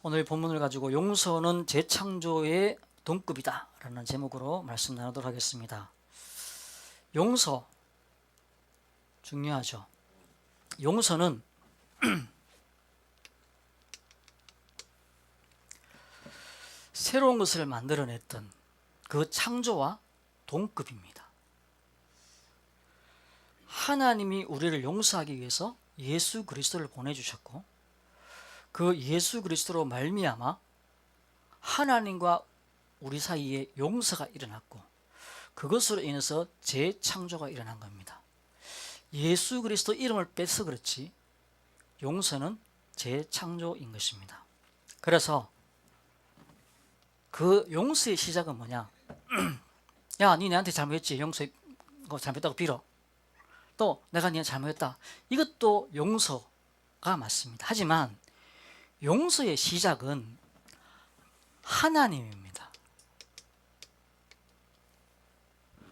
오늘 본문을 가지고 용서는 재창조의 동급이다 라는 제목으로 말씀 나누도록 하겠습니다. 용서 중요하죠. 용서는 새로운 것을 만들어냈던 그 창조와 동급입니다. 하나님이 우리를 용서하기 위해서 예수 그리스도를 보내주셨고, 그 예수 그리스도로 말미암아 하나님과 우리 사이에 용서가 일어났고, 그것으로 인해서 재창조가 일어난 겁니다. 예수 그리스도 이름을 빼서 그렇지 용서는 재창조인 것입니다. 그래서 그 용서의 시작은 뭐냐? 야, 니 내한테 잘못했지? 용서가 잘못했다고 빌어. 또 내가 니한테 잘못했다. 이것도 용서가 맞습니다. 하지만 용서의 시작은 하나님입니다.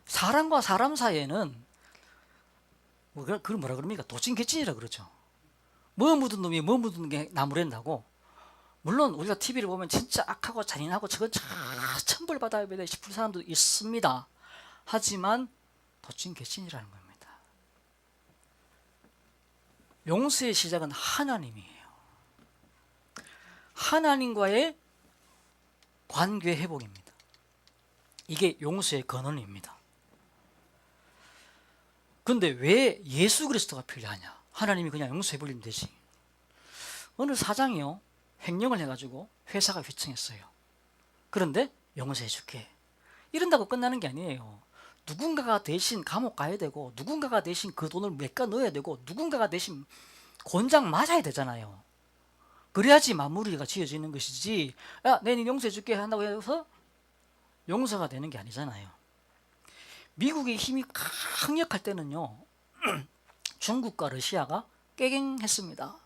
사람과 사람 사이에는 그걸 뭐라 그럽니까? 도찐개찐이라 그러죠. 뭐 묻은 놈이 뭐 묻은 게 나무랜다고. 물론 우리가 TV를 보면 진짜 악하고 잔인하고 저건 천벌 받아야 돼 싶은 사람도 있습니다. 하지만 도찐개찐이라는 겁니다. 용서의 시작은 하나님이에요. 하나님과의 관계 회복입니다. 이게 용서의 근원입니다. 그런데 왜 예수 그리스도가 필요하냐? 하나님이 그냥 용서해버리면 되지. 어느 사장이요, 횡령을 해가지고 회사가 휘청했어요. 그런데 용서해줄게 이런다고 끝나는 게 아니에요. 누군가가 대신 감옥 가야 되고, 누군가가 대신 그 돈을 메꿔 넣어야 되고, 누군가가 대신 곤장 맞아야 되잖아요. 그래야지 마무리가 지어지는 것이지, 야, 내가 용서해줄게 한다고 해서 용서가 되는 게 아니잖아요. 미국의 힘이 강력할 때는요, 중국과 러시아가 깨갱했습니다.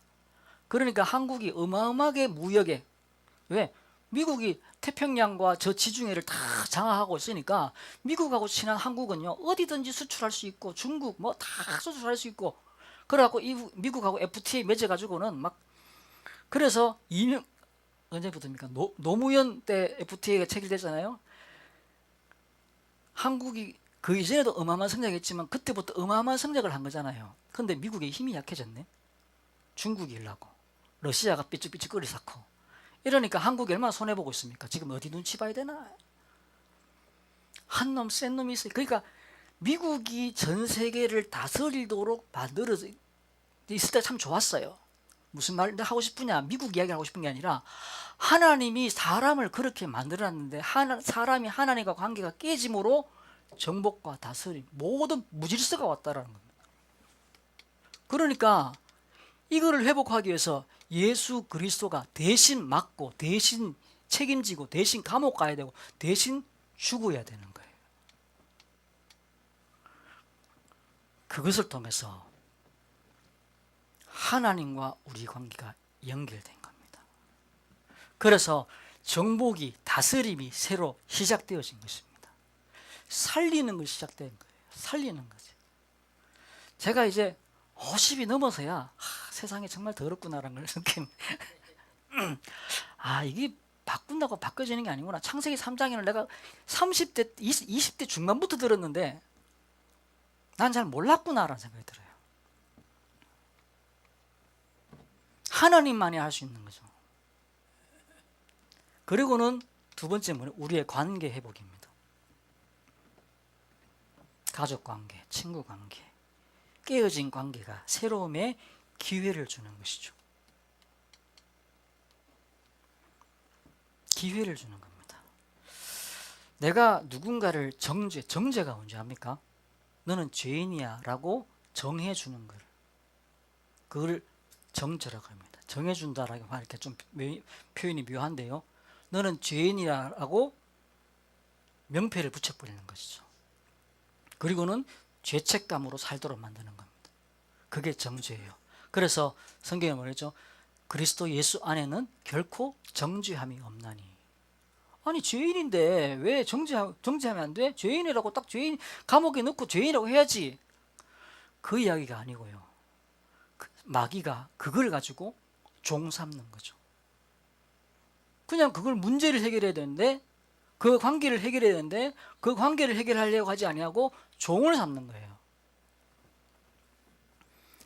그러니까 한국이 어마어마하게 무역에, 왜? 미국이 태평양과 저 지중해를 다 장악하고 있으니까 미국하고 친한 한국은요, 어디든지 수출할 수 있고, 중국 뭐 다 수출할 수 있고, 그래갖고 미국하고 FTA 맺어가지고는 막, 그래서 언제부터입니까? 노무현 때 FTA가 체결됐잖아요. 한국이 그 이전에도 어마어마한 성장했지만 그때부터 어마어마한 성장을 한 거잖아요. 근데 미국의 힘이 약해졌네. 중국이 일라고, 러시아가 삐죽삐죽거리 쌓고, 이러니까 한국이 얼마나 손해보고 있습니까? 지금 어디 눈치 봐야 되나? 한 놈 센 놈이 있어요. 그러니까 미국이 전 세계를 다스리도록 만들어져 있을 때 참 좋았어요. 무슨 말 하고 싶으냐? 미국 이야기를 하고 싶은 게 아니라, 하나님이 사람을 그렇게 만들어놨는데 사람이 하나님과 관계가 깨짐으로 정복과 다스림, 모든 무질서가 왔다라는 겁니다. 그러니까 이거를 회복하기 위해서 예수 그리스도가 대신 맡고, 대신 책임지고, 대신 감옥 가야 되고, 대신 죽어야 되는 거예요. 그것을 통해서 하나님과 우리 관계가 연결된 겁니다. 그래서 정복이, 다스림이 새로 시작되어진 것입니다. 살리는 것이 시작된 거예요. 살리는 거지. 제가 이제 50이 넘어서야 세상이 정말 더럽구나라는 걸 느낀. 이게 바꾼다고 바뀌어지는 게 아니구나. 창세기 3장에는 내가 30대, 20대 중반부터 들었는데 난 잘 몰랐구나라는 생각이 들어요. 하나님만이 할 수 있는 거죠. 그리고는 두 번째 뭐냐? 우리의 관계 회복입니다. 가족 관계, 친구 관계, 깨어진 관계가 새로움의 기회를 주는 것이죠. 기회를 주는 겁니다. 내가 누군가를 정죄가 뭔지 압니까? 너는 죄인이야 라고 정해주는 걸, 그걸 정죄라고 합니다. 정해준다라고 하니까 좀 표현이 묘한데요, 너는 죄인이라고 명패를 붙여버리는 것이죠. 그리고는 죄책감으로 살도록 만드는 겁니다. 그게 정죄예요. 그래서 성경에 뭐랬죠? 그리스도 예수 안에는 결코 정죄함이 없나니. 아니, 죄인인데 왜 정죄하면 안 돼? 죄인이라고 딱 죄인 감옥에 넣고 죄인이라고 해야지. 그 이야기가 아니고요. 마귀가 그걸 가지고 종 삼는 거죠. 그냥 그걸 문제를 해결해야 되는데, 그 관계를 해결해야 되는데 그 관계를 해결하려고 하지 아니하고 종을 삼는 거예요.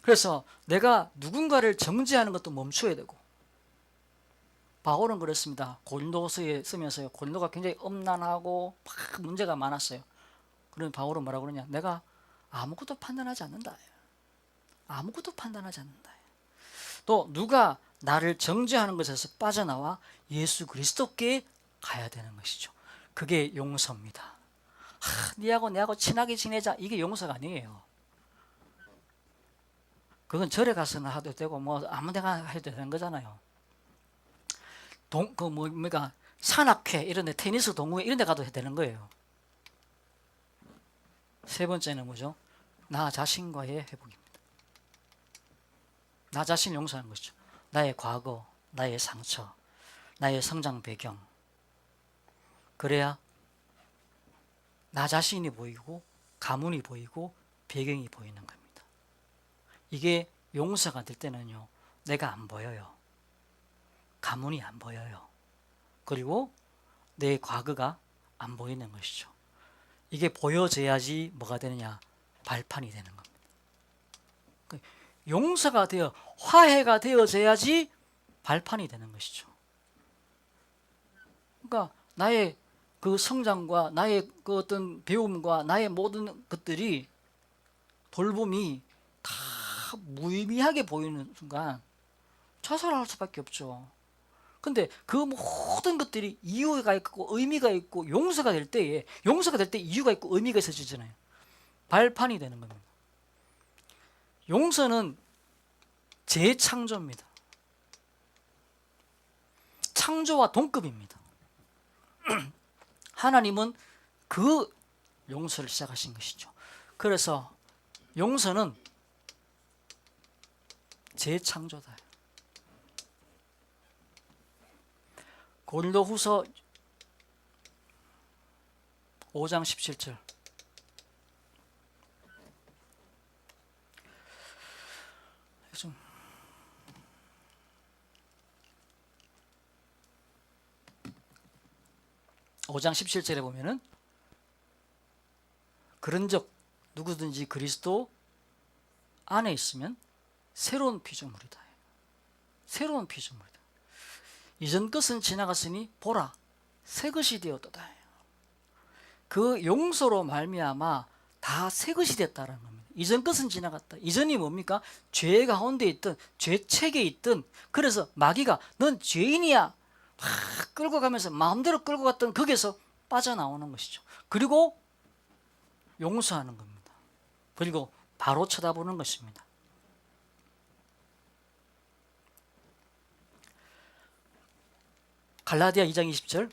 그래서 내가 누군가를 정죄하는 것도 멈춰야 되고, 바울은 그랬습니다. 고린도서에 쓰면서요, 고린도가 굉장히 엄난하고 막 문제가 많았어요. 그러면 바울은 뭐라고 그러냐, 내가 아무것도 판단하지 않는다. 아무것도 판단하지 않는다. 또 누가 나를 정죄하는 것에서 빠져나와 예수 그리스도께 가야 되는 것이죠. 그게 용서입니다. 니하고 내하고 친하게 지내자, 이게 용서가 아니에요. 그건 절에 가서는 해도 되고 뭐 아무 데나 해도 되는 거잖아요. 뭡니까, 산악회 이런 데, 테니스 동호회 이런 데 가도 되는 거예요. 세 번째는 뭐죠? 나 자신과의 회복입니다. 나 자신을 용서하는 것이죠. 나의 과거, 나의 상처, 나의 성장 배경. 그래야 나 자신이 보이고 가문이 보이고 배경이 보이는 겁니다. 이게 용서가 될 때는요, 내가 안 보여요. 가문이 안 보여요. 그리고 내 과거가 안 보이는 것이죠. 이게 보여져야지 뭐가 되느냐, 발판이 되는 겁니다. 용서가 되어 화해가 되어져야지 발판이 되는 것이죠. 그러니까 나의 그 성장과 나의 그 어떤 배움과 나의 모든 것들이, 돌봄이 다 무의미하게 보이는 순간 자살할 수밖에 없죠. 근데 그 모든 것들이 이유가 있고 의미가 있고 용서가 될 때에, 용서가 될 때 이유가 있고 의미가 있어지잖아요. 발판이 되는 겁니다. 용서는 재창조입니다. 창조와 동급입니다. 하나님은 그 용서를 시작하신 것이죠. 그래서 용서는 재창조다. 고린도후서 5장 17절. 좀 5장 17절에 보면은, 그런즉 누구든지 그리스도 안에 있으면 새로운 피조물이다. 새로운 피조물이다. 이전 것은 지나갔으니 보라, 새 것이 되었도다. 그 용서로 말미암아 다 새 것이 됐다라는 겁니다. 이전 것은 지나갔다. 이전이 뭡니까? 죄 가운데 있던, 죄책에 있던, 그래서 마귀가 넌 죄인이야 막 끌고 가면서 마음대로 끌고 갔던 거기에서 빠져나오는 것이죠. 그리고 용서하는 겁니다. 그리고 바로 쳐다보는 것입니다. 갈라디아 2장 20절,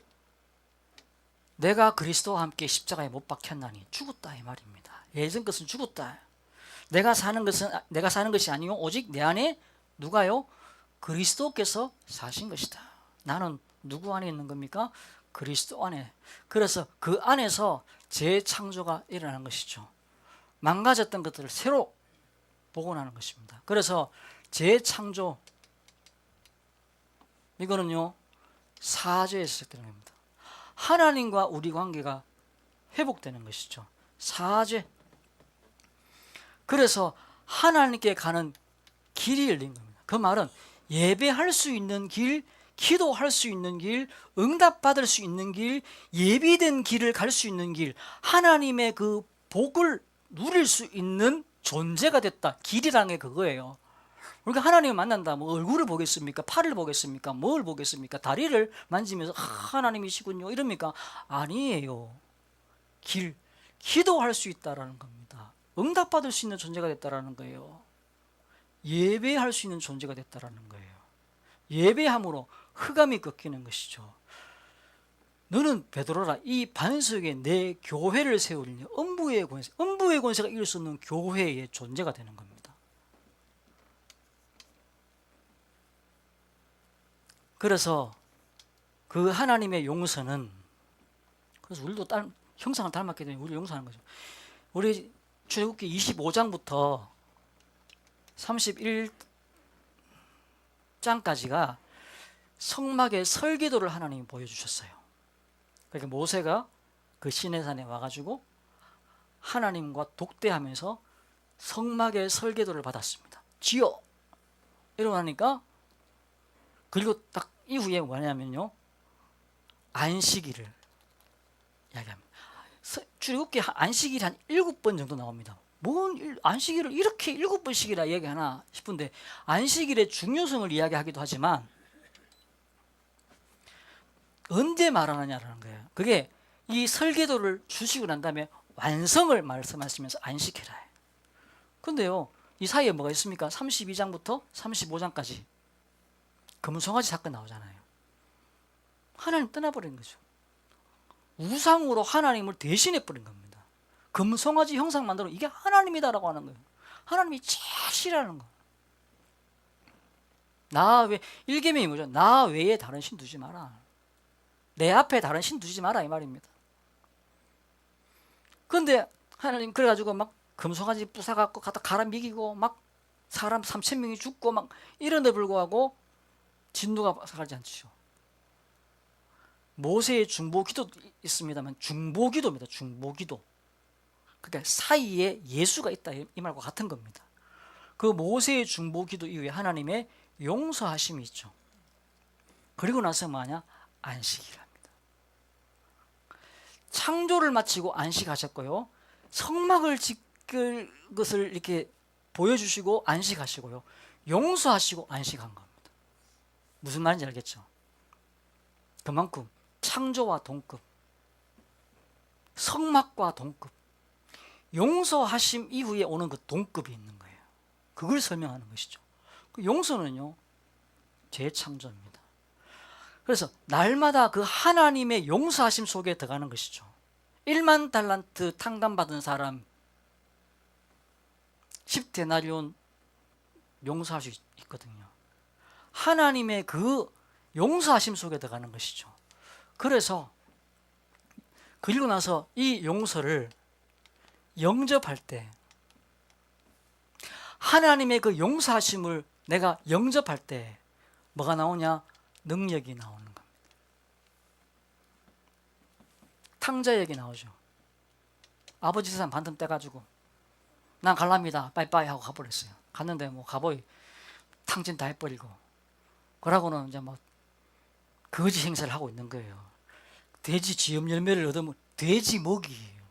내가 그리스도와 함께 십자가에 못 박혔나니 죽었다, 이 말입니다. 예전 것은 죽었다. 내가 사는 것이 아니요 오직 내 안에 누가요? 그리스도께서 사신 것이다. 나는 누구 안에 있는 겁니까? 그리스도 안에. 그래서 그 안에서 재창조가 일어나는 것이죠. 망가졌던 것들을 새로 복원하는 것입니다. 그래서 재창조, 이거는요 사죄에서 시작되는 겁니다. 하나님과 우리 관계가 회복되는 것이죠. 사죄. 그래서 하나님께 가는 길이 열린 겁니다. 그 말은 예배할 수 있는 길, 기도할 수 있는 길, 응답받을 수 있는 길, 예비된 길을 갈 수 있는 길, 하나님의 그 복을 누릴 수 있는 존재가 됐다. 길이라는 게 그거예요. 우리가 하나님을 만난다, 뭐 얼굴을 보겠습니까? 팔을 보겠습니까? 뭘 보겠습니까? 다리를 만지면서 하나님이시군요 이럽니까? 아니에요. 길, 기도할 수 있다라는 겁니다. 응답받을 수 있는 존재가 됐다라는 거예요. 예배할 수 있는 존재가 됐다라는 거예요. 예배함으로 흑암이 꺾이는 것이죠. 너는 베드로라, 이 반석에 내 교회를 세우리니 음부의 권세가 이룰 수 없는 교회의 존재가 되는 겁니다. 그래서 그 하나님의 용서는, 그래서 우리도 형상을 닮았기 때문에 우리 용서하는 거죠. 우리 출애굽기 25장부터 31절 10장까지가 성막의 설계도를 하나님이 보여주셨어요. 그러니까 모세가 그 시내산에 와가지고 하나님과 독대하면서 성막의 설계도를 받았습니다. 지어! 이러고 나니까, 그리고 딱 이후에 뭐냐면요, 안식일을 이야기합니다. 출애굽기 안식일이 한 7번 정도 나옵니다. 뭔 안식일을 이렇게 7번씩이나 이야기하나 싶은데, 안식일의 중요성을 이야기하기도 하지만 언제 말하느냐라는 거예요. 그게 이 설계도를 주시고 난 다음에 완성을 말씀하시면서 안식해라. 근데요, 이 사이에 뭐가 있습니까? 32장부터 35장까지 금송아지 사건 나오잖아요. 하나님 떠나버린 거죠. 우상으로 하나님을 대신해버린 겁니다. 금송아지 형상 만들어 이게 하나님이다라고 하는 거예요. 하나님이 제일 싫어하는 거. 나 외, 일계명이 뭐죠? 나 외에 다른 신 두지 마라. 내 앞에 다른 신 두지 마라 이 말입니다. 그런데 하나님 그래가지고 막 금송아지 부숴갖고 갖다 갈아 미기고 막 사람 3,000명이 죽고 막 이런데 불구하고 진노가 사라지지 않죠. 모세의 중보기도 있습니다만 중보기도입니다. 중보기도. 그러니까 사이에 예수가 있다 이 말과 같은 겁니다. 그 모세의 중보기도 이후에 하나님의 용서하심이 있죠. 그리고 나서 뭐하냐? 안식일 합니다. 창조를 마치고 안식하셨고요. 성막을 짓을 것을 이렇게 보여주시고 안식하시고요. 용서하시고 안식한 겁니다. 무슨 말인지 알겠죠? 그만큼 창조와 동급, 성막과 동급, 용서하심 이후에 오는 그 동급이 있는 거예요. 그걸 설명하는 것이죠. 그 용서는요, 재창조입니다. 그래서 날마다 그 하나님의 용서하심 속에 들어가는 것이죠. 1만 달란트 탕감받은 사람 10데나리온 용서할 수 있거든요. 하나님의 그 용서하심 속에 들어가는 것이죠. 그래서 그리고 나서 이 용서를 영접할 때 하나님의 그 용서하심을 내가 영접할 때 뭐가 나오냐? 능력이 나오는 겁니다. 탕자 얘기 나오죠. 아버지 세상 반틈 떼가지고 난 갈랍니다 빠이빠이 하고 가버렸어요. 갔는데 뭐 가보이 탕진 다 해버리고 그러고는 이제 뭐 거지 행사를 하고 있는 거예요. 돼지 지엄 열매를 얻으면 돼지 먹이에요.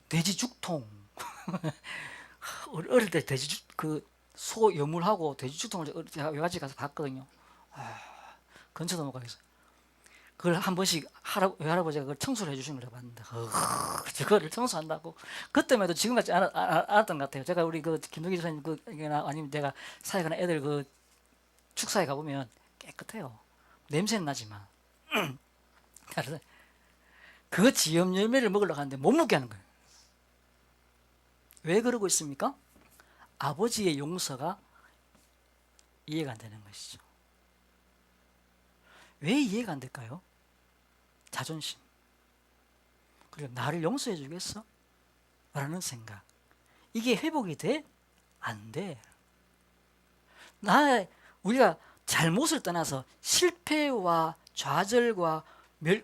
돼지 죽통. 어릴 때 돼지 그 소 여물하고 돼지 죽통을 외갓집 가서 봤거든요. 근처도 못 가겠어요. 그걸 한 번씩 외할아버지가 그걸 청소를 해주시는 걸 봤는데, 그거를 청소한다고. 그때만 해도 지금 같지 않았던 것 같아요. 제가 우리 그 김동기 선생님 아니면 내가 사역하는 애들 그 축사에 가보면 깨끗해요. 냄새는 나지만. 그래서 그 지엄 열매를 먹으려고 하는데 못 먹게 하는 거예요. 왜 그러고 있습니까? 아버지의 용서가 이해가 안 되는 것이죠. 왜 이해가 안 될까요? 자존심. 그리고 나를 용서해 주겠어? 라는 생각. 이게 회복이 돼? 안 돼. 우리가 잘못을 떠나서 실패와 좌절과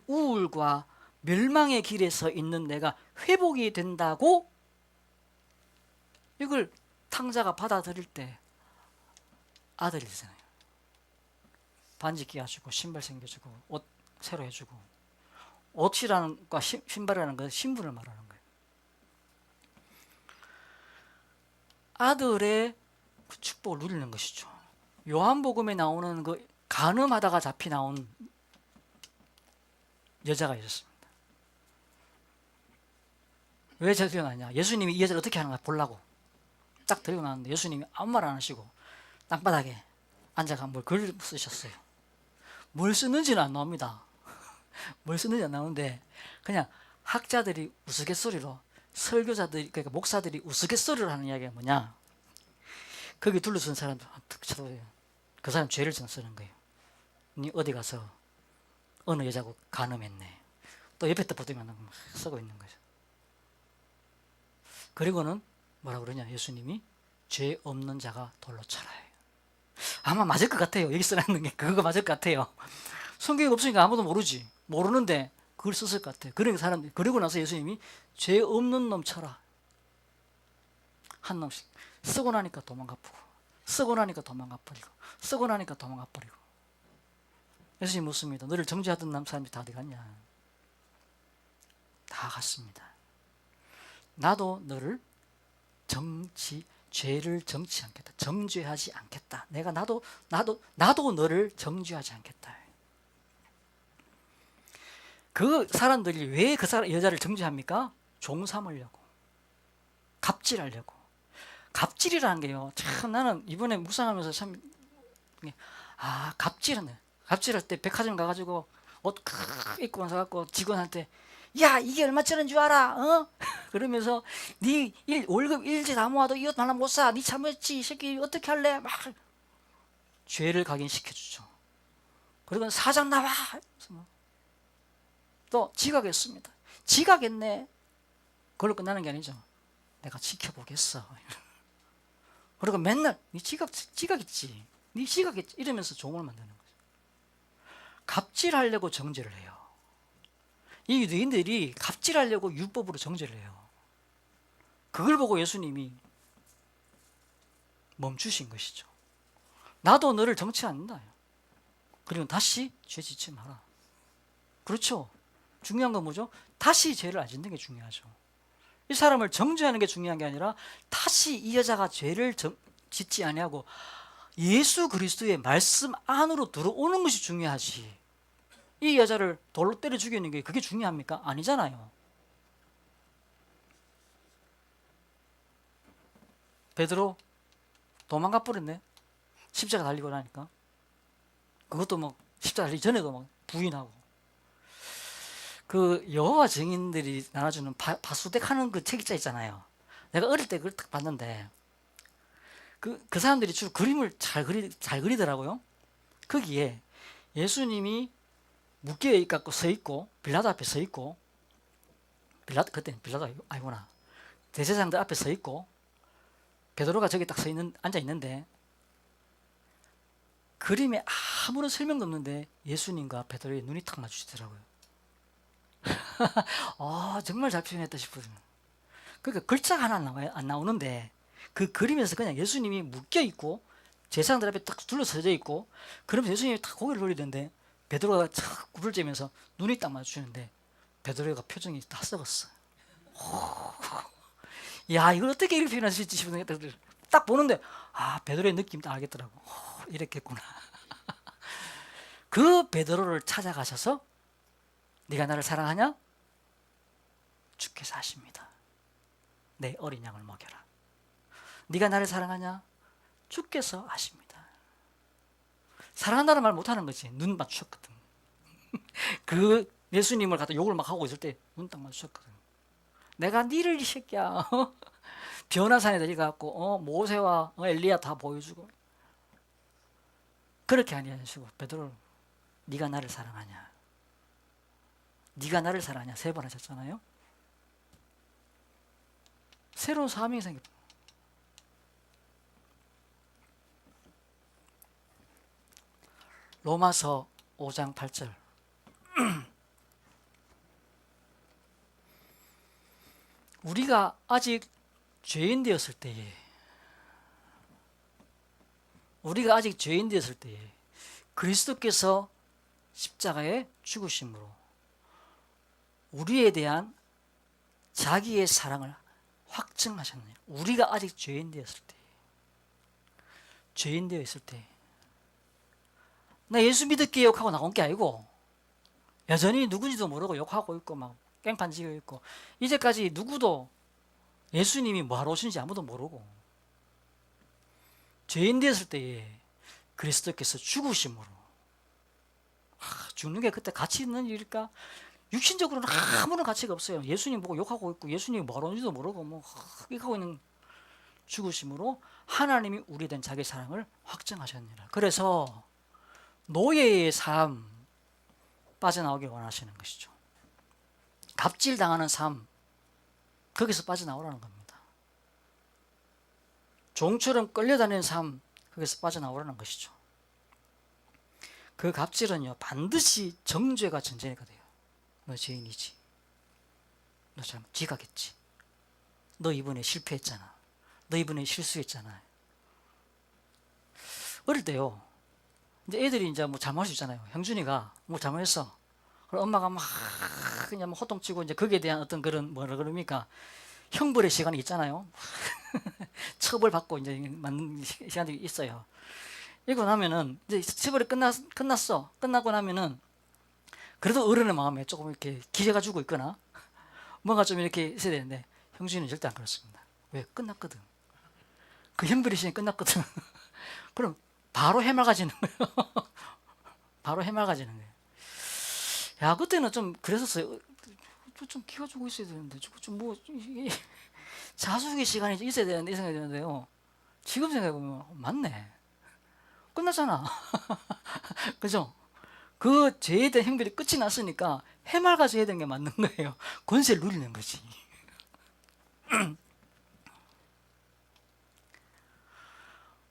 우울과 멸망의 길에 서 있는 내가 회복이 된다고 이걸 탕자가 받아들일 때 아들이 되잖아요. 반지 끼워주고 신발 챙겨주고 옷 새로 해주고, 옷이라는 과 신발이라는 건 신분을 말하는 거예요. 아들의 그 축복을 누리는 것이죠. 요한복음에 나오는 그 간음하다가 잡히 나온 여자가 있었습니다. 왜 저기가 나냐? 예수님이 이 여자를 어떻게 하는가 보려고 딱 들고 나왔는데 예수님이 아무 말 안 하시고 땅바닥에 앉아가 뭘 글 쓰셨어요. 뭘 쓰는지는 안 나옵니다. 뭘 쓰는지 안 나오는데 그냥 학자들이 우스갯소리로, 설교자들이, 그러니까 목사들이 우스갯소리로 하는 이야기가 뭐냐? 거기 둘러쓴 사람들 툭 쳐다보세요. 그 사람 죄를 좀 쓰는 거예요. 니 어디 가서 어느 여자고 간음했네. 또 옆에 또 보더니 막 쓰고 있는 거죠. 그리고는 뭐라 그러냐? 예수님이 죄 없는 자가 돌로 쳐라. 아마 맞을 것 같아요. 여기 써놨는 게 그거 맞을 것 같아요. 성경이 없으니까 아무도 모르지. 모르는데 그걸 썼을 것 같아요. 그러니까 사람들이, 그리고 나서 예수님이 죄 없는 놈 쳐라. 한 놈씩. 쓰고 나니까 도망가버리고, 쓰고 나니까 도망가버리고, 쓰고 나니까 도망가버리고. 예수님 묻습니다. 너를 정죄하던 사람이 다 어디 갔냐? 다 갔습니다. 나도 너를 죄를 정치 않겠다. 정죄하지 않겠다. 나도 너를 정죄하지 않겠다. 그 사람들이 왜 그 여자를 정죄합니까? 종 삼으려고, 갑질하려고. 갑질이라는 게요, 참 나는 이번에 묵상하면서 참, 갑질하네. 갑질할 때 백화점 가가지고 옷 입고 와서 직원한테, 야, 이게 얼마짜리인 줄 알아? 어? 그러면서 네 월급 일지 다 모아도 이 옷 하나 못 사. 네 잘못했지. 이 새끼 어떻게 할래? 막 죄를 각인시켜주죠. 그리고 사장 나와. 또 지각했습니다. 지각했네. 그걸로 끝나는 게 아니죠. 내가 지켜보겠어. 그리고 맨날 네 지각했지. 네 지각했지. 이러면서 종을 만드는 거죠. 갑질하려고 정죄를 해요. 이 유대인들이 갑질하려고 율법으로 정죄를 해요. 그걸 보고 예수님이 멈추신 것이죠. 나도 너를 정치 않는다. 그리고 다시 죄 짓지 마라. 그렇죠. 중요한 건 뭐죠? 다시 죄를 안 짓는 게 중요하죠. 이 사람을 정죄하는 게 중요한 게 아니라 다시 이 여자가 죄를 짓지 아니하고 예수 그리스도의 말씀 안으로 들어오는 것이 중요하지. 이 여자를 돌로 때려 죽이는 게 그게 중요합니까? 아니잖아요. 베드로 도망가 버렸네. 십자가 달리고 나니까. 그것도 뭐 십자가 달리기 전에도 막 부인하고. 그 여호와 증인들이 나눠주는 바수덱 하는 그 책자 있잖아요. 내가 어릴 때 그걸 딱 봤는데 그 사람들이 주로 그림을 잘 그리더라고요. 거기에 예수님이 묶여 갖고 서 있고, 빌라도 앞에 서 있고, 그때는 빌라도 아니구나. 대제사장들 앞에 서 있고, 베드로가 저기 딱 앉아 있는데, 그림에 아무런 설명도 없는데 예수님과 베드로의 눈이 탁 마주치더라고요. 정말 잘 표현했다 싶거든요. 그러니까 글자가 하나 안 나오는데 그 그림에서 그냥 예수님이 묶여 있고 제사장들 앞에 딱 둘러서져 있고, 그러면 예수님이 딱 고개를 돌리던데 베드로가 탁 굽을 째면서 눈이 딱 마주치는데 베드로가 표정이 다 썩었어. 야, 이걸 어떻게 이렇게 표현할 수 있지 싶은 생각들 딱 보는데, 베드로의 느낌 딱 알겠더라고. 이랬겠구나. 그 베드로를 찾아가셔서 네가 나를 사랑하냐? 주께서 하십니다. 내 어린 양을 먹여라. 네가 나를 사랑하냐? 주께서 하십니다. 사랑한다는 말 못하는 거지. 눈 맞추셨거든. 그 예수님을 갖다 욕을 막 하고 있을 때 눈 딱 맞추셨거든. 내가 니를 이 새끼야. 변화산에 데려가고 모세와 엘리야 다 보여주고. 그렇게 아니하시고 베드로, 네가 나를 사랑하냐? 네가 나를 사랑하냐? 3번 하셨잖아요. 새로운 사명이 생겼다. 로마서 5장 8절. 우리가 아직 죄인 되었을 때에, 그리스도께서 십자가에 죽으심으로 우리에 대한 자기의 사랑을 확증하셨네요. 우리가 아직 죄인 되었을 때, 죄인 되어 있을 때, 나 예수 믿을게 욕하고 나온 게 아니고 여전히 누군지도 모르고 욕하고 있고 막 깽판 지고 있고, 이제까지 누구도 예수님이 뭐하러 오시는지 아무도 모르고 죄인 되었을 때에 그리스도께서 죽으심으로, 죽는 게 그때 가치 있는 일일까? 육신적으로는 아무런 가치가 없어요. 예수님 보고 욕하고 있고 예수님이 뭐하러 오는지도 모르고 뭐 하고 있는, 죽으심으로 하나님이 우리에 대한 자기 사랑을 확증하셨느니라. 그래서 노예의 삶 빠져나오길 원하시는 것이죠. 갑질당하는 삶, 거기서 빠져나오라는 겁니다. 종처럼 끌려다니는 삶, 거기서 빠져나오라는 것이죠. 그 갑질은요 반드시 정죄가 전제가 돼요. 너 죄인이지. 너 참 지각했지. 너 이번에 실패했잖아. 너 이번에 실수했잖아. 어릴 때요 이제 애들이 이제 뭐 잘못할 수 있잖아요. 형준이가 뭐 잘못했어. 그럼 엄마가 막 그냥 뭐 호통치고 이제 거기에 대한 어떤 그런 뭐라 그럽니까 형벌의 시간이 있잖아요. 처벌받고 이제 맞는 시간이 있어요. 이거 나면은 이제 처벌이 끝났어. 끝나고 나면은 그래도 어른의 마음에 조금 이렇게 기회가 주고 있거나 뭔가 좀 이렇게 있어야 되는데 형준이는 절대 안 그렇습니다. 왜? 끝났거든. 그 형벌의 시간이 끝났거든. 그럼 바로 해맑아지는 거예요. 바로 해맑아지는 거예요. 야, 그때는 좀 그랬었어요. 좀 키워주고 있어야 되는데, 좀뭐 자숙의 시간이 있어야 되는데, 이 생각이 드는데요. 지금 생각해보면, 맞네. 끝났잖아. 그죠? 그 죄에 대한 형벌이 끝이 났으니까 해맑아져야 되는 게 맞는 거예요. 권세를 누리는 거지.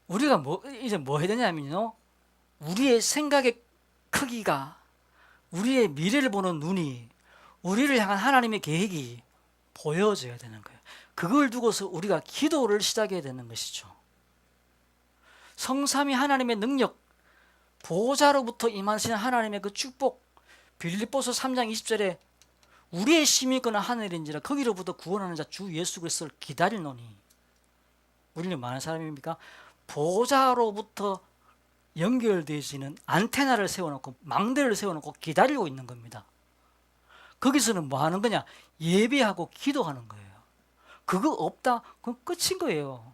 우리가 이제 뭐 해야 되냐면요. 우리의 생각의 크기가, 우리의 미래를 보는 눈이, 우리를 향한 하나님의 계획이 보여져야 되는 거예요. 그걸 두고서 우리가 기도를 시작해야 되는 것이죠. 성삼위 하나님의 능력, 보호자로부터 임하시는 하나님의 그 축복, 빌립보서 3장 20절에 우리의 심히 있거나 하늘인지라 거기로부터 구원하는 자 주 예수 그리스도를 기다리노니. 우리는 많은 사람입니까? 보호자로부터 연결되어지는 안테나를 세워놓고 망대를 세워놓고 기다리고 있는 겁니다. 거기서는 뭐 하는 거냐? 예배하고 기도하는 거예요. 그거 없다? 그건 끝인 거예요.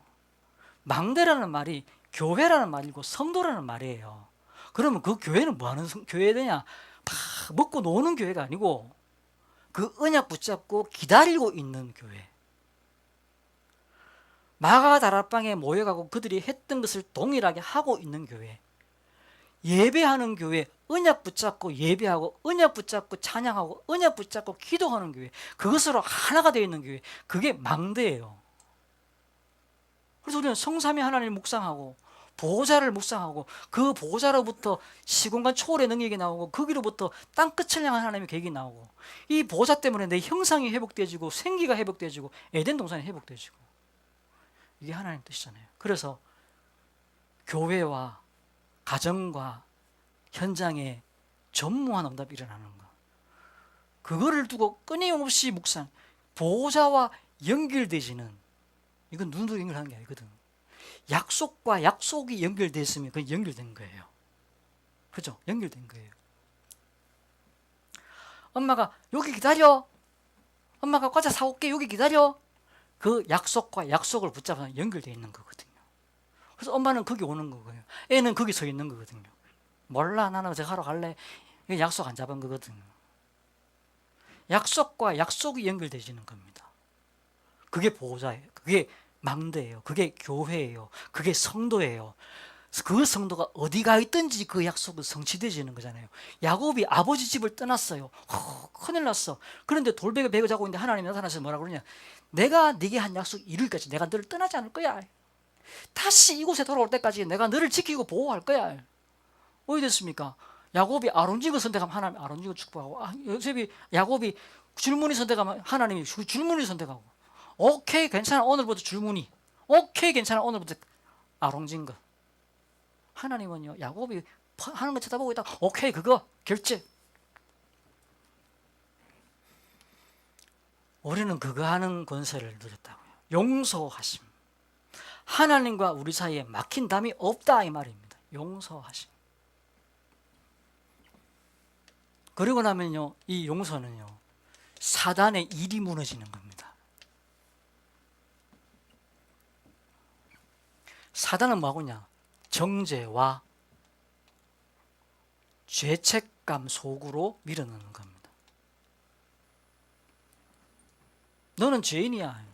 망대라는 말이 교회라는 말이고 성도라는 말이에요. 그러면 그 교회는 뭐 하는 교회냐? 막 먹고 노는 교회가 아니고 그 언약 붙잡고 기다리고 있는 교회. 마가다락방에 모여가고 그들이 했던 것을 동일하게 하고 있는 교회. 예배하는 교회, 언약 붙잡고 예배하고 언약 붙잡고 찬양하고 언약 붙잡고 기도하는 교회, 그것으로 하나가 되어 있는 교회, 그게 망대예요. 그래서 우리는 성삼위 하나님을 묵상하고 보호자를 묵상하고 그 보호자로부터 시공간 초월의 능력이 나오고 거기로부터 땅끝을 향한 하나님의 계획이 나오고 이 보호자 때문에 내 형상이 회복되어지고 생기가 회복되어지고 에덴 동산이 회복되어지고 이게 하나님 뜻이잖아요. 그래서 교회와 가정과 현장에 전무한 응답이 일어나는 거. 그거를 두고 끊임없이 묵상, 보호자와 연결되지는 이건 눈으로 연결하는 게 아니거든. 약속과 약속이 연결됐으면 그건 연결된 거예요. 그죠? 연결된 거예요. 엄마가 여기 기다려. 엄마가 과자 사올게. 여기 기다려. 그 약속과 약속을 붙잡아서 연결되어 있는 거거든요. 그래서 엄마는 거기 오는 거고요. 애는 거기 서 있는 거거든요. 몰라, 나는 저거 하러 갈래. 이게 약속 안 잡은 거거든요. 약속과 약속이 연결되지는 겁니다. 그게 보호자예요. 그게 망대예요. 그게 교회예요. 그게 성도예요. 그 성도가 어디 가 있든지 그 약속은 성취되지는 거잖아요. 야곱이 아버지 집을 떠났어요. 큰일 났어. 그런데 돌베개 베고 자고 있는데 하나님이 나타나서 뭐라 그러냐? 내가 네게 한 약속 이룰까지 내가 너를 떠나지 않을 거야. 다시 이곳에 돌아올 때까지 내가 너를 지키고 보호할 거야. 어디 됐습니까? 야곱이 아론직을 선택하면 하나님이 아론직을 축복하고, 요셉이 야곱이 줄무늬 선택하면 하나님이 줄무늬 선택하고, 오케이 괜찮아 오늘부터 줄무늬, 오케이 괜찮아 오늘부터 아론직거. 하나님은요 야곱이 하는 거 쳐다보고 있다가 오케이 그거 결제. 우리는 그거 하는 권세를 누렸다고요. 용서하심. 하나님과 우리 사이에 막힌 담이 없다 이 말입니다. 용서하심. 그리고 나면요 이 용서는요 사단의 일이 무너지는 겁니다. 사단은 뭐하고냐? 정죄와 죄책감 속으로 밀어넣는 겁니다. 너는 죄인이야.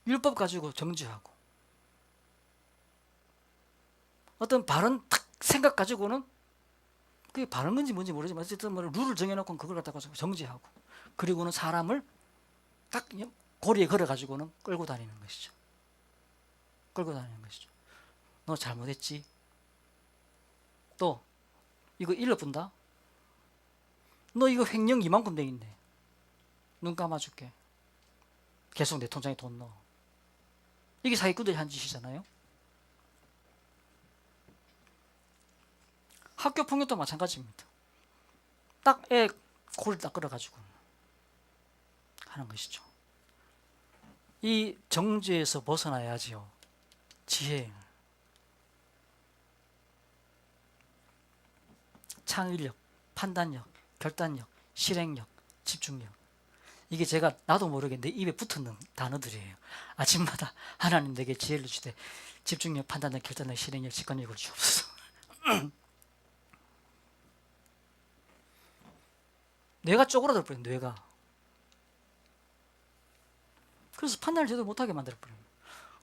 율법 가지고 정죄하고 어떤 바른 탁 생각 가지고는 그게 바른 건지 뭔지 모르지만 어쨌든 뭐 룰을 정해놓고 그걸 갖다가 정죄하고 그리고는 사람을 딱 고리에 걸어 가지고는 끌고 다니는 것이죠. 끌고 다니는 것이죠. 너 잘못했지. 또 이거 일러본다. 너 이거 횡령 이만큼 돼 있네. 눈 감아줄게. 계속 내 통장에 돈 넣어. 이게 사기꾼들이 한 짓이잖아요. 학교 폭력도 마찬가지입니다. 딱 애 코를 딱 끌어가지고 하는 것이죠. 이 정죄에서 벗어나야지요. 지혜, 창의력, 판단력, 결단력, 실행력, 집중력. 이게 제가 나도 모르게 내 입에 붙는 단어들이에요. 아침마다 하나님 내게 지혜를 주되 집중력, 판단력, 결단력, 실행력, 직관력을 주옵소서. 뇌가 쪼그라들 버려요. 뇌가. 그래서 판단을 제대로 못하게 만들어 버려요.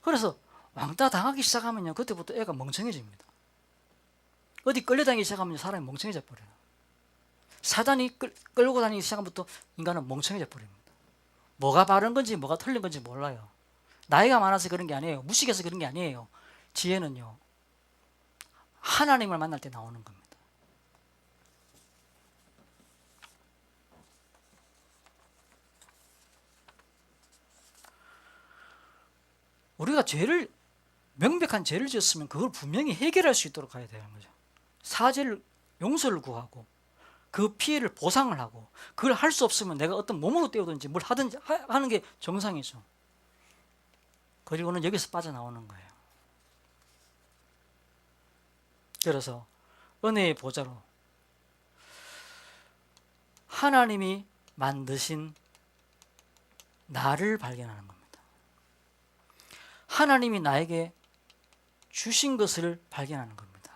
그래서 왕따 당하기 시작하면요, 그때부터 애가 멍청해집니다. 어디 끌려다니기 시작하면 사람이 멍청해져 버려요. 사단이 끌고 다니기 시작하면부터 인간은 멍청해져 버립니다. 뭐가 바른 건지 뭐가 틀린 건지 몰라요. 나이가 많아서 그런 게 아니에요. 무식해서 그런 게 아니에요. 지혜는요, 하나님을 만날 때 나오는 겁니다. 우리가 명백한 죄를 지었으면 그걸 분명히 해결할 수 있도록 가야 되는 거죠. 사죄를, 용서를 구하고 그 피해를 보상을 하고, 그걸 할 수 없으면 내가 어떤 몸으로 때우든지 뭘 하든지 하는 게 정상이죠. 그리고는 여기서 빠져나오는 거예요. 그래서 은혜의 보좌로 하나님이 만드신 나를 발견하는 겁니다. 하나님이 나에게 주신 것을 발견하는 겁니다.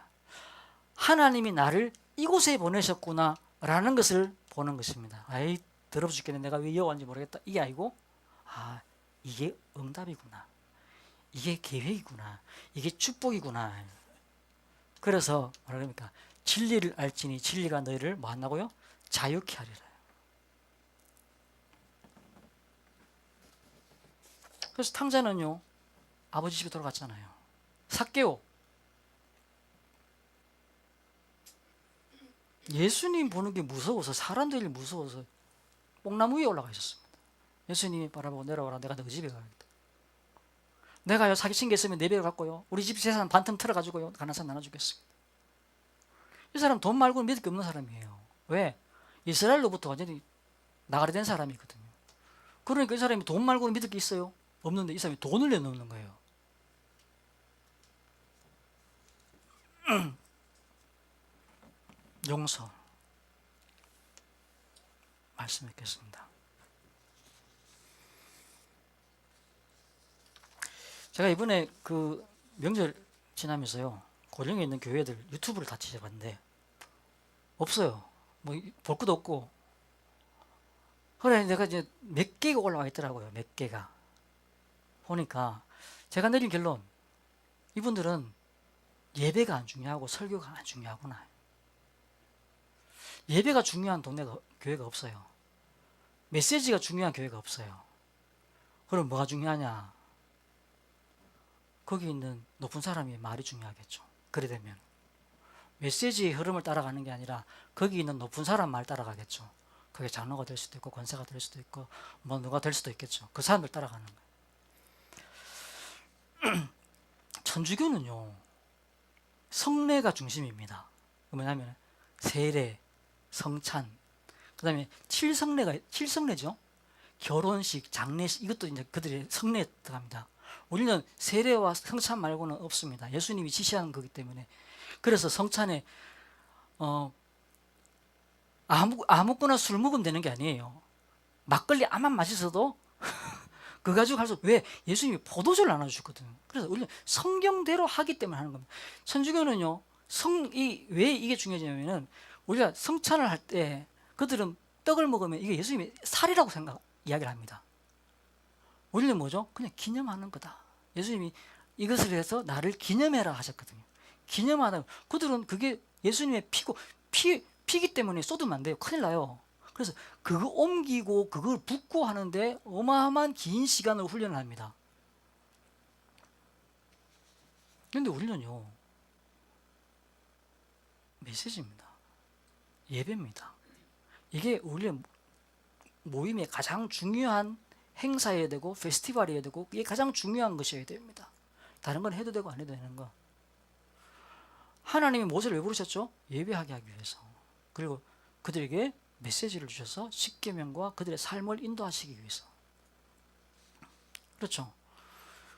하나님이 나를 이곳에 보내셨구나 라는 것을 보는 것입니다. 아이, 더러워 죽겠네. 내가 왜 여기 왔는지 모르겠다. 이게 아니고, 아, 이게 응답이구나. 이게 계획이구나. 이게 축복이구나. 그래서 뭐라 그럽니까? 진리를 알지니 진리가 너희를 뭐 한다고요? 자유케 하리라. 그래서 탕자는요, 아버지 집에 돌아갔잖아요. 삭개오, 예수님 보는 게 무서워서, 사람들이 무서워서 뽕나무 위에 올라가 있었습니다. 예수님이 바라보고 내려와라. 내가 너 집에 가야겠다. 내가요 사기친 게 있으면 내 배를 갖고요 우리 집 재산 반틈 털어가지고요 가난한 사람 나눠주겠습니다. 이 사람 돈 말고는 믿을 게 없는 사람이에요. 왜? 이스라엘로부터 완전히 나가게 된 사람이거든요. 그러니까 이 사람이 돈 말고는 믿을 게 있어요? 없는데 이 사람이 돈을 내놓는 거예요. 용서 말씀드리겠습니다. 제가 이번에 그 명절 지나면서요, 고령에 있는 교회들 유튜브를 다 뒤져봤는데 없어요. 뭐 볼 것도 없고. 그래 내가 이제 몇 개가 올라와 있더라고요. 몇 개가. 보니까 제가 내린 결론, 이분들은 예배가 안 중요하고 설교가 안 중요하구나. 예배가 중요한 교회가 없어요. 메시지가 중요한 교회가 없어요. 그럼 뭐가 중요하냐? 거기 있는 높은 사람의 말이 중요하겠죠. 그래 되면 메시지의 흐름을 따라가는 게 아니라 거기 있는 높은 사람 말 따라가겠죠. 그게 장로가 될 수도 있고 권사가 될 수도 있고 뭐 누가 될 수도 있겠죠. 그 사람들 따라가는 거예요. 천주교는요, 성례가 중심입니다. 뭐냐면 세례, 성찬, 그 다음에 칠성례죠. 결혼식, 장례식, 이것도 이제 그들의 성례에 들어갑니다. 우리는 세례와 성찬 말고는 없습니다. 예수님이 지시한 거기 때문에. 그래서 성찬에 아무거나 술 먹으면 되는 게 아니에요. 막걸리 아만 마셔도 그거 가지고 할 수, 왜? 예수님이 포도주를 나눠주셨거든요. 그래서 우리는 성경대로 하기 때문에 하는 겁니다. 천주교는요, 왜 이게 중요하냐면은, 우리가 성찬을 할 때 그들은 떡을 먹으면 이게 예수님의 살이라고 이야기를 합니다. 우리는 뭐죠? 그냥 기념하는 거다. 예수님이 이것을 해서 나를 기념해라 하셨거든요. 기념하다. 그들은 그게 예수님의 피기 때문에 쏟으면 안 돼요. 큰일 나요. 그래서 그거 옮기고 그걸 붓고 하는데 어마어마한 긴 시간을 훈련을 합니다. 근데 우리는요, 메시지입니다. 예배입니다. 이게 우리의 모임의 가장 중요한 행사여야 되고 페스티벌이어야 되고 이게 가장 중요한 것이어야 됩니다. 다른 건 해도 되고 안 해도 되는 거. 하나님이 모세를 왜 부르셨죠? 예배하게 하기 위해서. 그리고 그들에게 메시지를 주셔서 십계명과 그들의 삶을 인도하시기 위해서. 그렇죠?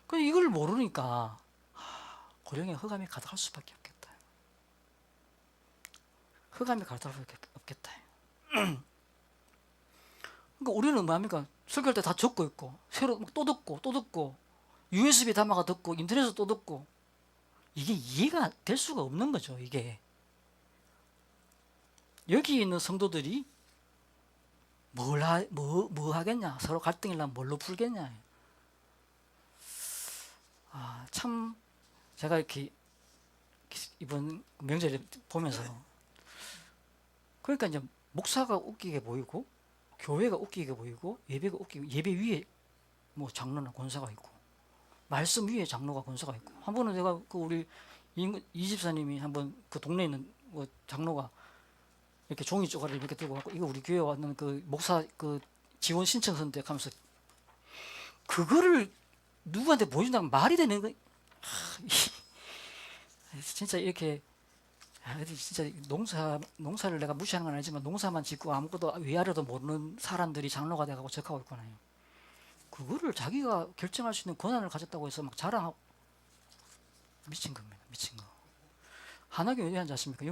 근데 이걸 모르니까 고령에 흑암이 가득할 수밖에 없겠다. 흑암이 가득할 수밖에 없겠다. 그러니까 우리는 뭐합니까? 설교할 때 다 적고 있고 새로 또 듣고 또 듣고 USB 담아가 듣고 인터넷에서 또 듣고 이게 이해가 될 수가 없는 거죠. 이게 여기 있는 성도들이 뭐 하겠냐? 서로 갈등이라면 뭘로 풀겠냐? 참 제가 이렇게 이번 명절에 보면서 그러니까 이제 목사가 웃기게 보이고 교회가 웃기게 보이고 예배가 웃기고 예배 위에 뭐 장로나 권사가 있고 말씀 위에 장로가 권사가 있고 한 번은 내가 그 우리 이 집사님이 한번 그 동네에 있는 뭐 장로가 이렇게 종이 쪼가리를 이렇게 들고 갖고 이거 우리 교회 왔는 그 목사 그 지원 신청서인데 하면서 그거를 누구한테 보여준다면 말이 되는 거 진짜 이렇게 진짜 농사를 내가 무시하는 건 아니지만 농사만 짓고 아무것도 위아래도 모르는 사람들이 장로가 돼가고 적하고 있구나요. 그거를 자기가 결정할 수 있는 권한을 가졌다고 해서 막 자랑하고 미친 겁니다. 미친 거. 한화교 어디 앉았습니까?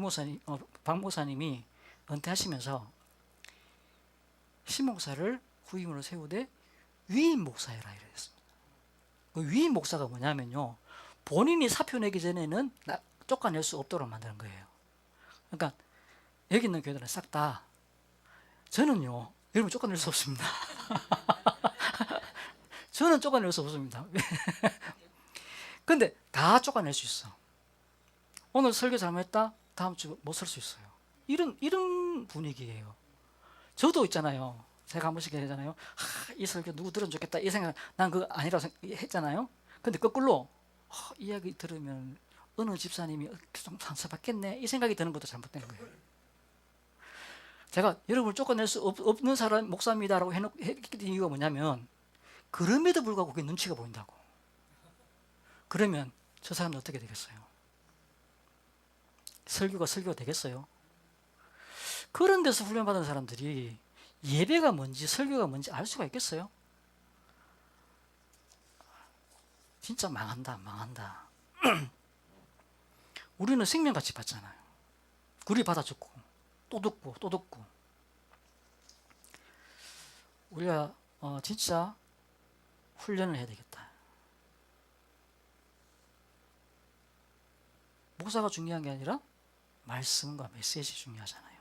박 목사님이 은퇴하시면서 신목사를 후임으로 세우되 위임 목사해라 이랬습니다. 그 위임 목사가 뭐냐면요, 본인이 사표 내기 전에는 쫓아낼 수 없도록 만드는 거예요. 그러니까 여기 있는 교회들은 싹 다 저는요 여러분 쫓아낼 수 없습니다. 저는 쫓아낼 수 없습니다. 근데 다 쫓아낼 수 있어. 오늘 설교 잘못했다 다음 주 못 설 수 있어요. 이런 분위기예요. 저도 있잖아요. 제가 한 번씩 얘기하잖아요. 이 설교 누구 들으면 좋겠다 이 생각 난 그거 아니라고 했잖아요. 근데 거꾸로 이야기 들으면 어느 집사님이 좀 상처받겠네 이 생각이 드는 것도 잘못된 거예요. 제가 여러분을 쫓아낼 수 없는 사람 목사입니다라고 했던 이유가 뭐냐면 그럼에도 불구하고 그게 눈치가 보인다고. 그러면 저 사람은 어떻게 되겠어요? 설교가 되겠어요? 그런 데서 훈련받은 사람들이 예배가 뭔지 설교가 뭔지 알 수가 있겠어요? 진짜 망한다. 우리는 생명같이 받잖아요. 우리 받아 죽고 또 듣고 우리가 진짜 훈련을 해야 되겠다. 목사가 중요한 게 아니라 말씀과 메시지 중요하잖아요.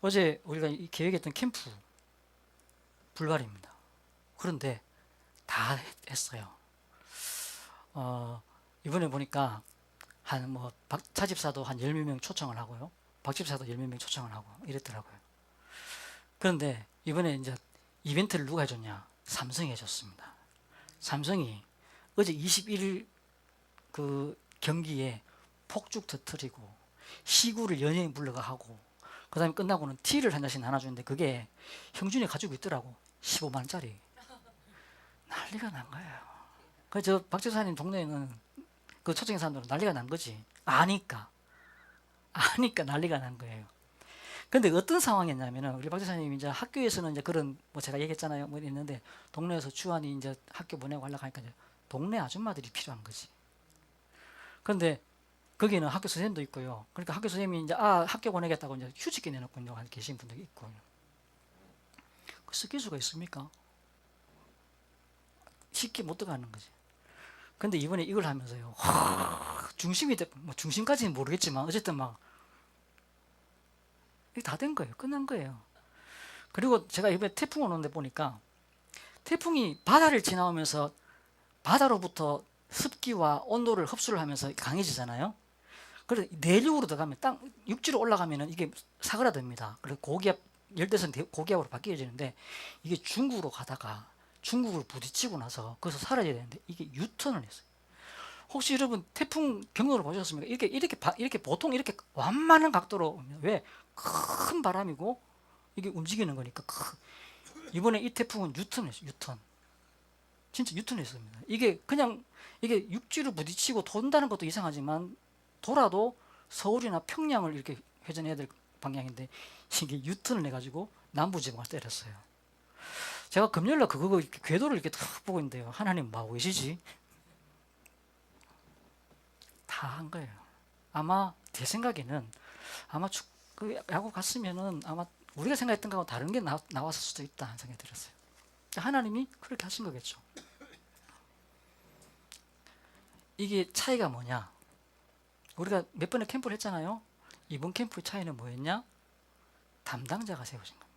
어제 우리가 계획했던 캠프 불발입니다. 그런데 다 했어요. 이번에 보니까 차 집사도 한 10몇 명 초청을 하고요. 박 집사도 10몇 명 초청을 하고 이랬더라고요. 그런데 이번에 이제 이벤트를 누가 해줬냐? 삼성이 해줬습니다. 삼성이 어제 21일 그 경기에 폭죽 터뜨리고 시구를 연예인 불러가 하고 그 다음에 끝나고는 티를 한 잔씩 나눠주는데 그게 형준이 가지고 있더라고. 15만 원짜리. 난리가 난 거예요. 저 박재사님 동네에는 그 초청인 사람들은 난리가 난 거지. 아니까 난리가 난 거예요. 근데 어떤 상황이었냐면은 우리 박재사님이 이제 학교에서는 이제 그런 제가 얘기했잖아요. 있는데 동네에서 주한이 이제 학교 보내고 하려고 하니까 이제 동네 아줌마들이 필요한 거지. 그런데 거기는 학교 선생님도 있고요. 그러니까 학교 선생님이 이제 학교 보내겠다고 이제 휴직기 내놓고 계신 분도 있고. 그 쓸 수가 있습니까? 쉽게 못 들어가는 거지. 근데 이번에 이걸 하면서요. 중심이 중심까지는 모르겠지만 어쨌든 이게 다 된 거예요. 끝난 거예요. 그리고 제가 이번에 태풍 오는데 보니까 태풍이 바다를 지나오면서 바다로부터 습기와 온도를 흡수를 하면서 강해지잖아요. 그래서 내륙으로 들어가면 육지로 올라가면은 이게 사그라듭니다. 그래서 고기압 열대성 고기압으로 바뀌어지는데 이게 중국으로 가다가 중국을 부딪히고 나서 거기서 사라져야 되는데 이게 유턴을 했어요. 혹시 여러분 태풍 경로를 보셨습니까? 이렇게 보통 이렇게 완만한 각도로 옵니다. 왜? 큰 바람이고 이게 움직이는 거니까. 이번에 이 태풍은 유턴했어요. 유턴. 진짜 유턴했습니다. 이게 그냥 이게 육지로 부딪히고 돈다는 것도 이상하지만 돌아도 서울이나 평양을 이렇게 회전해야 될 방향인데 이게 유턴을 해가지고 남부지방을 때렸어요. 제가 금요일날 그거 이렇게 궤도를 이렇게 탁 보고 있는데요. 하나님 뭐 하고 계시지? 다 한 거예요. 아마 제 생각에는 아마 그 야구 갔으면은 아마 우리가 생각했던 거하고 다른 게 나왔을 수도 있다 하는 생각이 들었어요. 하나님이 그렇게 하신 거겠죠. 이게 차이가 뭐냐? 우리가 몇 번의 캠프를 했잖아요. 이번 캠프의 차이는 뭐였냐? 담당자가 세워진 겁니다.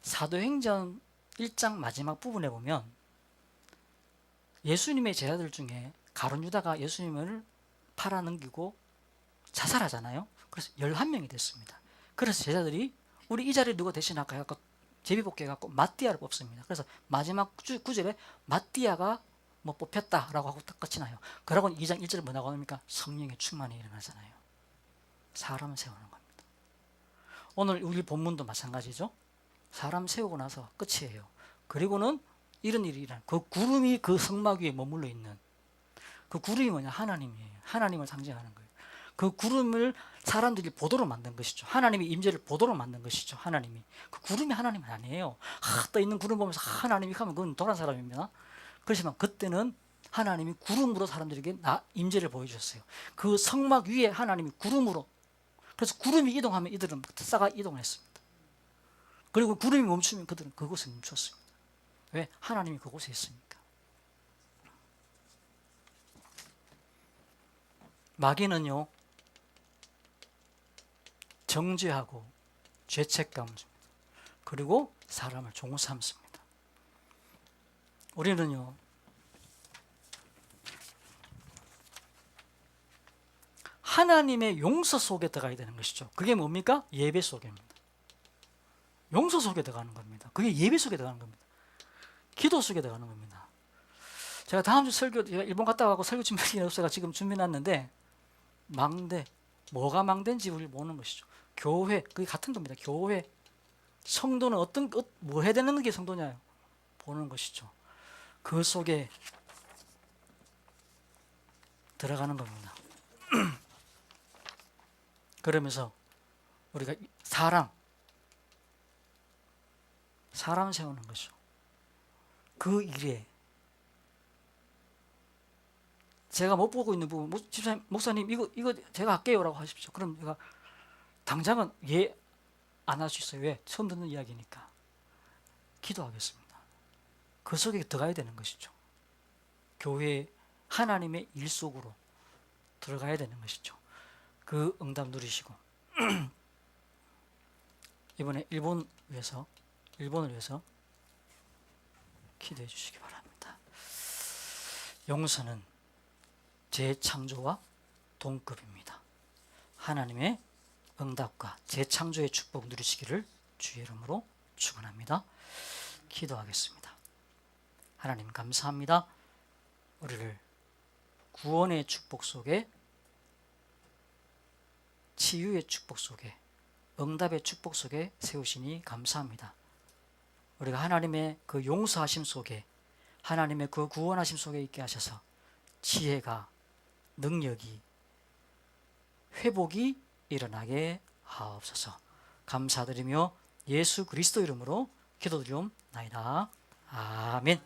사도행전 1장 마지막 부분에 보면 예수님의 제자들 중에 가룟 유다가 예수님을 팔아넘기고 자살하잖아요. 그래서 11명이 됐습니다. 그래서 제자들이 우리 이 자리에 누가 대신할까 해서 제비뽑기해갖고 마띠아를 뽑습니다. 그래서 마지막 구절에 마띠아가 뭐 뽑혔다라고 하고 딱 끝이 나요. 그러고 2장 1절에 뭐 나옵니까? 성령의 충만이 일어나잖아요. 사람을 세우는 겁니다. 오늘 우리 본문도 마찬가지죠. 사람 세우고 나서 끝이에요. 그리고는 이런 일이 일어나요. 그 구름이 그 성막 위에 머물러 있는 그 구름이 뭐냐? 하나님이에요. 하나님을 상징하는 거예요. 그 구름을 사람들이 보도로 만든 것이죠. 하나님의 임재를 보도로 만든 것이죠. 하나님이. 그 구름이 하나님은 아니에요. 떠 있는 구름 보면서 하나님이 하면 그건 도란 사람입니다. 그렇지만 그때는 하나님이 구름으로 사람들에게 임재를 보여주셨어요. 그 성막 위에 하나님이 구름으로. 그래서 구름이 이동하면 이들은 싸가 이동을 했습니다. 그리고 구름이 멈추면 그들은 그곳에 멈췄습니다. 왜? 하나님이 그곳에 있으니까. 마귀는요, 정죄하고 죄책감을 줍니다. 그리고 사람을 종을 삼습니다. 우리는요, 하나님의 용서 속에 들어가야 되는 것이죠. 그게 뭡니까? 예배 속입니다. 용서 속에 들어가는 겁니다. 그게 예배 속에 들어가는 겁니다. 기도 속에 들어가는 겁니다. 제가 다음 주 설교, 제가 일본 갔다 가고 설교 준비가 없어서 지금 준비해놨는데, 망대, 뭐가 망대인지 우리 보는 것이죠. 교회, 그게 같은 겁니다. 교회, 성도는 뭐 해야 되는 게 성도냐요? 보는 것이죠. 그 속에 들어가는 겁니다. 그러면서 우리가 사람 세우는 것이죠. 그 일에 제가 못 보고 있는 부분, 집사님, 목사님 이거 제가 할게요라고 하십시오. 그럼 제가 당장은 안 할 수 있어요. 왜? 처음 듣는 이야기니까. 기도하겠습니다. 그 속에 들어가야 되는 것이죠. 교회 하나님의 일 속으로 들어가야 되는 것이죠. 그 응답 누리시고 이번에 일본을 위해서 기도해 주시기 바랍니다. 용서는 재창조와 동급입니다. 하나님의 응답과 재창조의 축복 누리시기를 주의 이름으로 축원합니다. 기도하겠습니다. 하나님 감사합니다. 우리를 구원의 축복 속에, 치유의 축복 속에, 응답의 축복 속에 세우시니 감사합니다. 우리가 하나님의 그 용서하심 속에, 하나님의 그 구원하심 속에 있게 하셔서 지혜가, 능력이, 회복이 일어나게 하옵소서. 감사드리며 예수 그리스도 이름으로 기도드리옵나이다. 아멘.